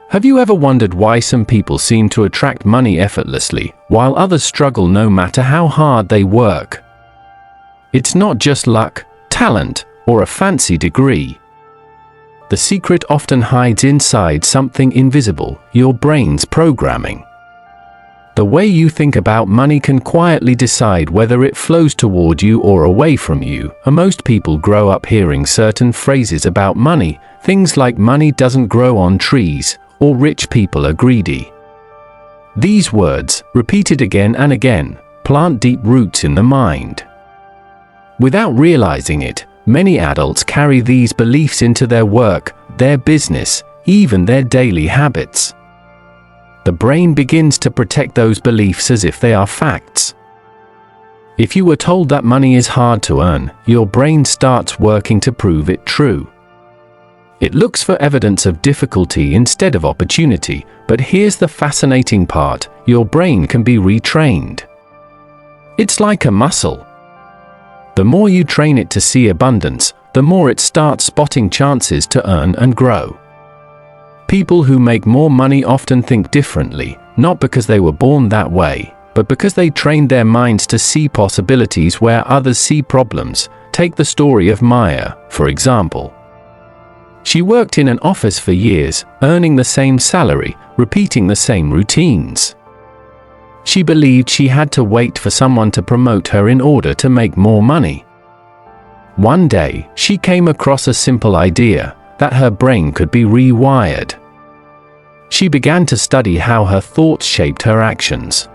Have you ever wondered why some people seem to attract money effortlessly, while others struggle no matter how hard they work? It's not just luck, talent, or a fancy degree. The secret often hides inside something invisible: your brain's programming. The way you think about money can quietly decide whether it flows toward you or away from you. Most people grow up hearing certain phrases about money, things like "money doesn't grow on trees," or "rich people are greedy." These words, repeated again and again, plant deep roots in the mind. Without realizing it, many adults carry these beliefs into their work, their business, even their daily habits. The brain begins to protect those beliefs as if they are facts. If you were told that money is hard to earn, your brain starts working to prove it true. It looks for evidence of difficulty instead of opportunity, but here's the fascinating part: your brain can be retrained. It's like a muscle. The more you train it to see abundance, the more it starts spotting chances to earn and grow. People who make more money often think differently, not because they were born that way, but because they trained their minds to see possibilities where others see problems. Take the story of Maya, for example. She worked in an office for years, earning the same salary, repeating the same routines. She believed she had to wait for someone to promote her in order to make more money. One day, she came across a simple idea: that her brain could be rewired. She began to study how her thoughts shaped her actions.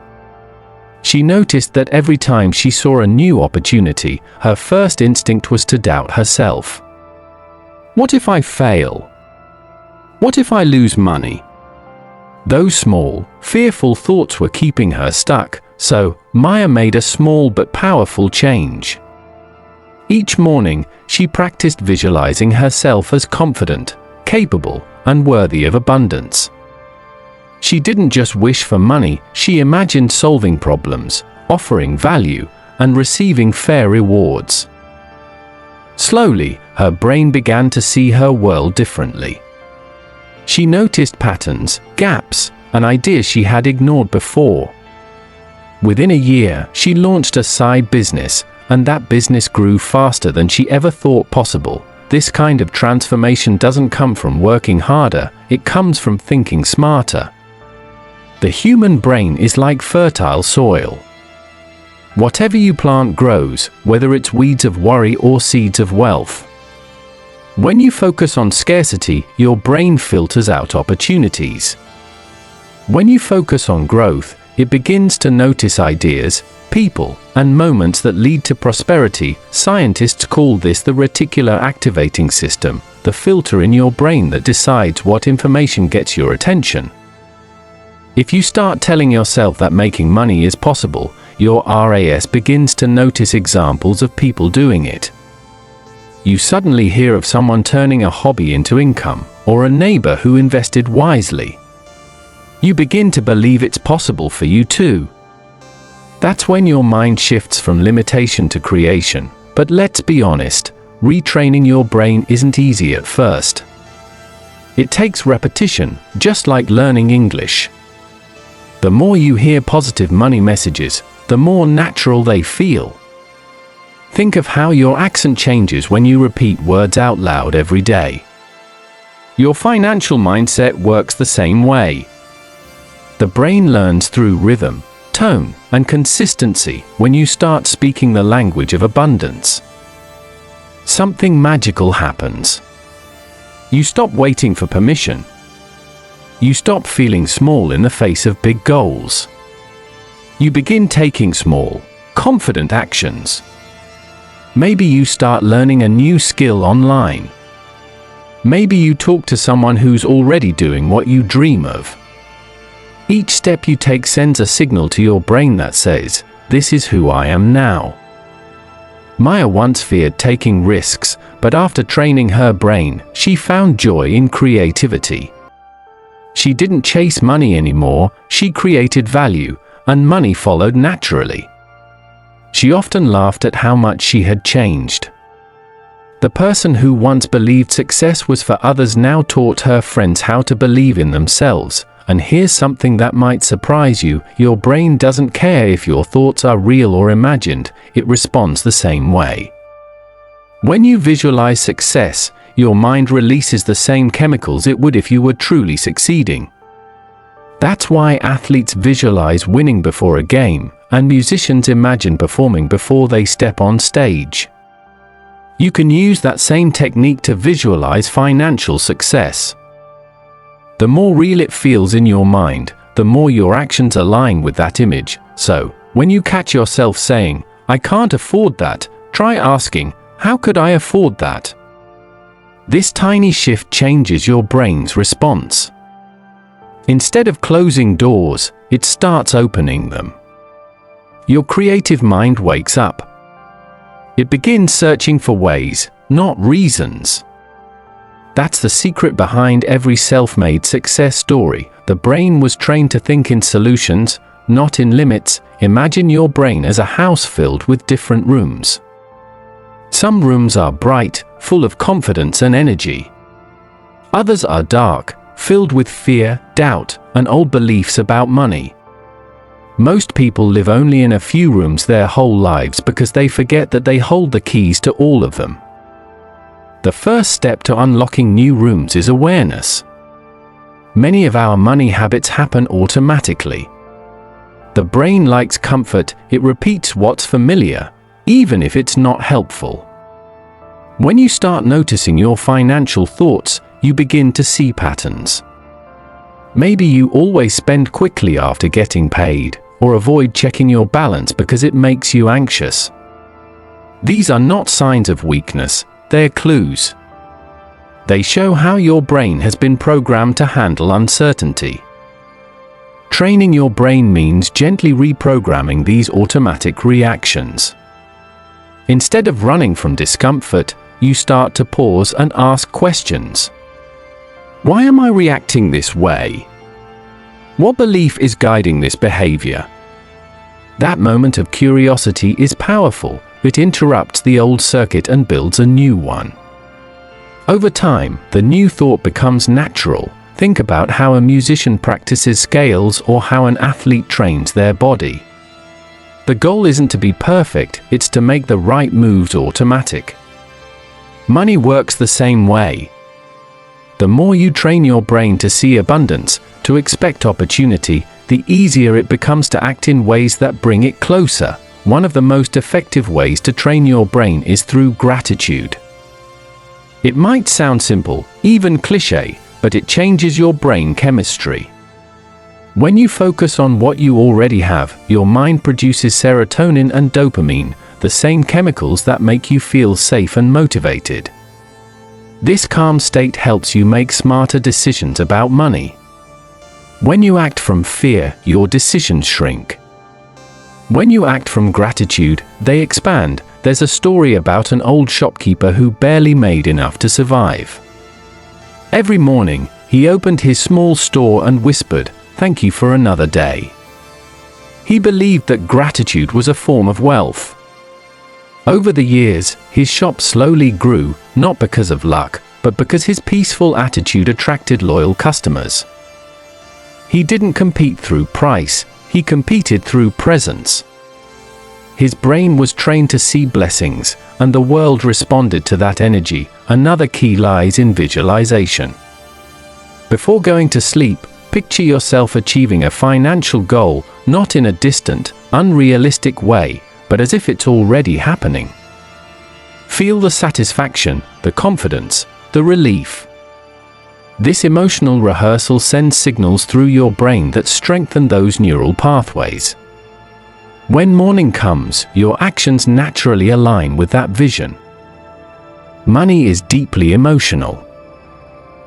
She noticed that every time she saw a new opportunity, her first instinct was to doubt herself. What if I fail? What if I lose money? Those small, fearful thoughts were keeping her stuck, so Maya made a small but powerful change. Each morning, she practiced visualizing herself as confident, capable, and worthy of abundance. She didn't just wish for money, she imagined solving problems, offering value, and receiving fair rewards. Slowly, her brain began to see her world differently. She noticed patterns, gaps, and ideas she had ignored before. Within a year, she launched a side business, and that business grew faster than she ever thought possible. This kind of transformation doesn't come from working harder, it comes from thinking smarter. The human brain is like fertile soil. Whatever you plant grows, whether it's weeds of worry or seeds of wealth. When you focus on scarcity, your brain filters out opportunities. When you focus on growth, it begins to notice ideas, people, and moments that lead to prosperity. Scientists call this the reticular activating system, the filter in your brain that decides what information gets your attention. If you start telling yourself that making money is possible, your RAS begins to notice examples of people doing it. You suddenly hear of someone turning a hobby into income, or a neighbor who invested wisely. You begin to believe it's possible for you too. That's when your mind shifts from limitation to creation. But let's be honest, retraining your brain isn't easy at first. It takes repetition, just like learning English. The more you hear positive money messages, the more natural they feel. Think of how your accent changes when you repeat words out loud every day. Your financial mindset works the same way. The brain learns through rhythm, tone, and consistency. When you start speaking the language of abundance, something magical happens. You stop waiting for permission. You stop feeling small in the face of big goals. You begin taking small, confident actions. Maybe you start learning a new skill online. Maybe you talk to someone who's already doing what you dream of. Each step you take sends a signal to your brain that says, "This is who I am now." Maya once feared taking risks, but after training her brain, she found joy in creativity. She didn't chase money anymore, she created value, and money followed naturally. She often laughed at how much she had changed. The person who once believed success was for others now taught her friends how to believe in themselves. And here's something that might surprise you: your brain doesn't care if your thoughts are real or imagined, it responds the same way. When you visualize success, your mind releases the same chemicals it would if you were truly succeeding. That's why athletes visualize winning before a game, and musicians imagine performing before they step on stage. You can use that same technique to visualize financial success. The more real it feels in your mind, the more your actions align with that image. So, when you catch yourself saying, "I can't afford that," try asking, "How could I afford that?" This tiny shift changes your brain's response. Instead of closing doors, it starts opening them. Your creative mind wakes up. It begins searching for ways, not reasons. That's the secret behind every self-made success story. The brain was trained to think in solutions, not in limits. Imagine your brain as a house filled with different rooms. Some rooms are bright, full of confidence and energy. Others are dark, filled with fear, doubt, and old beliefs about money. Most people live only in a few rooms their whole lives because they forget that they hold the keys to all of them. The first step to unlocking new rooms is awareness. Many of our money habits happen automatically. The brain likes comfort, it repeats what's familiar, even if it's not helpful. When you start noticing your financial thoughts, you begin to see patterns. Maybe you always spend quickly after getting paid, or avoid checking your balance because it makes you anxious. These are not signs of weakness, they're clues. They show how your brain has been programmed to handle uncertainty. Training your brain means gently reprogramming these automatic reactions. Instead of running from discomfort, you start to pause and ask questions. Why am I reacting this way? What belief is guiding this behavior? That moment of curiosity is powerful. It interrupts the old circuit and builds a new one. Over time, the new thought becomes natural. Think about how a musician practices scales or how an athlete trains their body. The goal isn't to be perfect, it's to make the right moves automatic. Money works the same way. The more you train your brain to see abundance, to expect opportunity, the easier it becomes to act in ways that bring it closer. One of the most effective ways to train your brain is through gratitude. It might sound simple, even cliché, but it changes your brain chemistry. When you focus on what you already have, your mind produces serotonin and dopamine, the same chemicals that make you feel safe and motivated. This calm state helps you make smarter decisions about money. When you act from fear, your decisions shrink. When you act from gratitude, they expand. There's a story about an old shopkeeper who barely made enough to survive. Every morning, he opened his small store and whispered, "Thank you for another day." He believed that gratitude was a form of wealth. Over the years, his shop slowly grew, not because of luck, but because his peaceful attitude attracted loyal customers. He didn't compete through price, he competed through presence. His brain was trained to see blessings, and the world responded to that energy. Another key lies in visualization. Before going to sleep, picture yourself achieving a financial goal, not in a distant, unrealistic way, but as if it's already happening. Feel the satisfaction, the confidence, the relief. This emotional rehearsal sends signals through your brain that strengthen those neural pathways. When morning comes, your actions naturally align with that vision. Money is deeply emotional.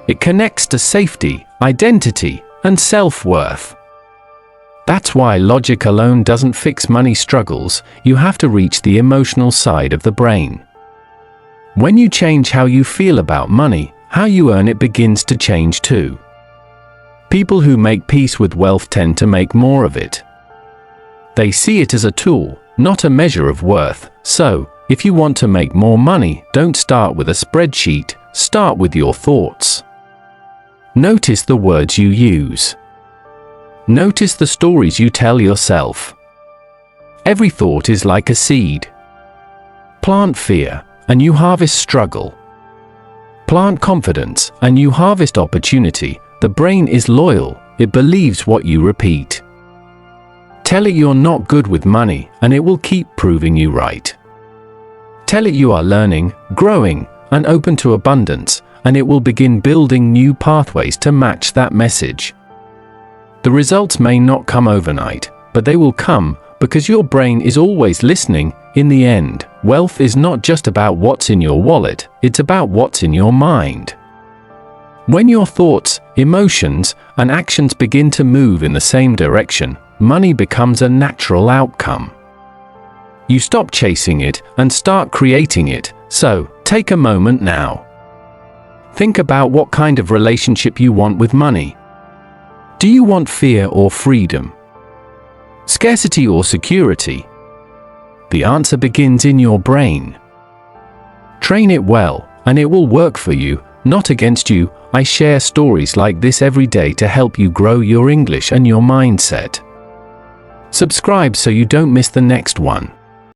It connects to safety, identity, and self-worth. That's why logic alone doesn't fix money struggles. You have to reach the emotional side of the brain. When you change how you feel about money, how you earn it begins to change too. People who make peace with wealth tend to make more of it. They see it as a tool, not a measure of worth. So, If you want to make more money, don't start with a spreadsheet, start with your thoughts. Notice the words you use. Notice the stories you tell yourself. Every thought is like a seed. Plant fear, and you harvest struggle. Plant confidence, and you harvest opportunity. The brain is loyal, it believes what you repeat. Tell it you're not good with money, and it will keep proving you right. Tell it you are learning, growing, and open to abundance, and it will begin building new pathways to match that message. The results may not come overnight, but they will come because your brain is always listening. In the end, wealth is not just about what's in your wallet, it's about what's in your mind. When your thoughts, emotions, and actions begin to move in the same direction, money becomes a natural outcome. You stop chasing it and start creating it. So, take a moment now. Think about what kind of relationship you want with money. Do you want fear or freedom? Scarcity or security? The answer begins in your brain. Train it well, and it will work for you, not against you. I share stories like this every day to help you grow your English and your mindset. Subscribe so you don't miss the next one.